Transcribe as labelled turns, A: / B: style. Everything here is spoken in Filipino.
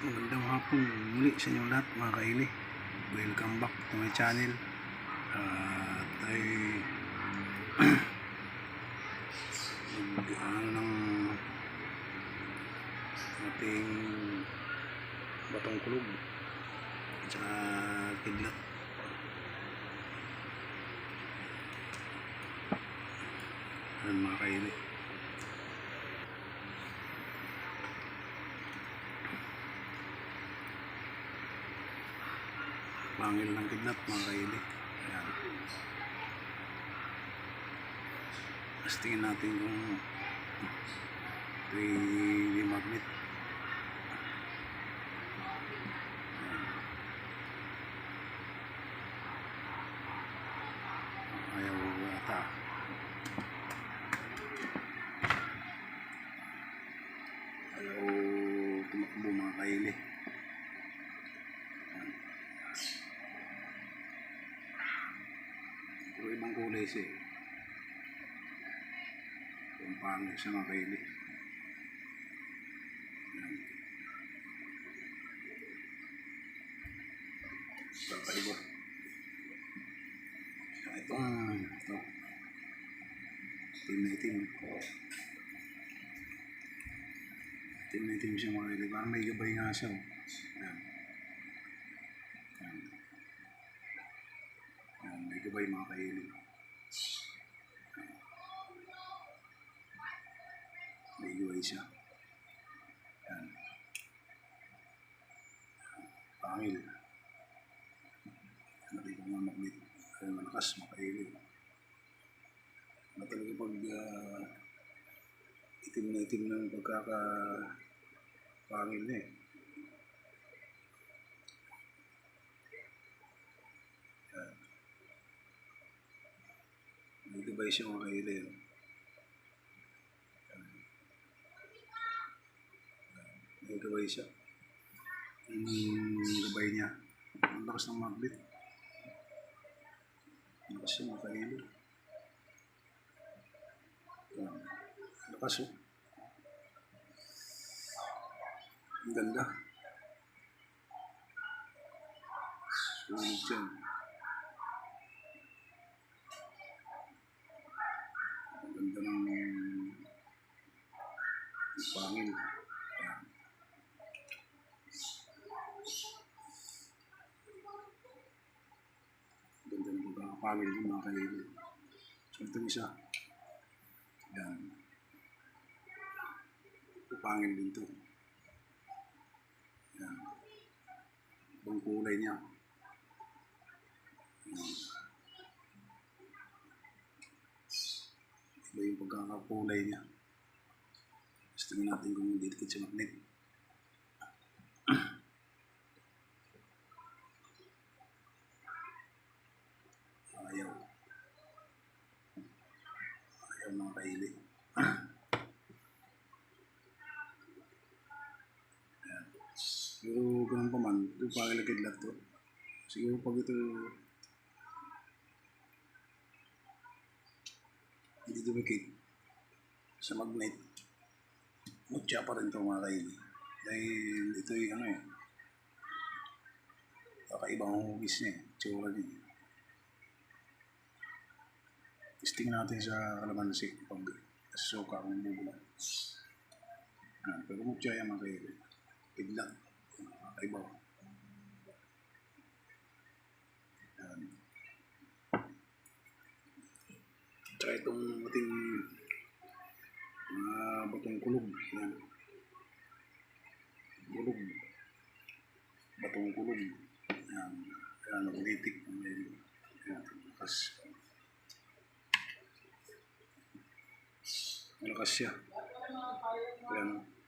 A: Magandang hapon muli sa inyo lahat mga kaili. Welcome back to my channel. Ay ng ating batong kulog at saka kidlat. Ayan mga kaili. Pangil ng kidlat mga kaili. Ayan. Mas tingin natin kung ito'y magnet. Ayaw ata. Ayaw tumakbo mga kaili. Pero ibang kulay siya. Yung pangil siya mga kaili. Kakaiba. Ito. Itim siya mga kaili. Parang may gabay nga siya. Ayan. Ayan. May gabay mga kaili. May gabay siya. Ayan. Pangil. Natin kung mga magnet. Ay malakas mga kaili. Talaga pag itim ng pagkakapangil na eh. May gabay siya mga kaili. May gabay siya. Yung gabay niya. Ang lakas ng magnet. Ang lakas siya mga kaili. Lakas oh. Ang ganda. Sulit yan. Ang ganda ng pangil. Ang ganda ng pagkakapangil ng mga kaili. So ito isa. Yan. Pangil din ito. Yan. Ibang kulay niya. Iba yung pagkakakulay niya. Gusto natin kung didikit sa magnet. Ayaw mga kaili. Pero ganun pa man, ito pangilagid lang ito. Siguro pag ito hindi dumikit sa magnet, mutya pa rin ito mga kaili. Dahil ito yung ano eh, kakaibang hugis niya eh, tsura niya. Testing natin sa kalamansi pag suka kung bubulan. Pero mutya yan mga kaili. Biglang kakaiba. Tsaka itong ating batong kulog. Yan. Kulog. Batong kulog. Yan. Yan. Magnetic. Yan. Malakas siya.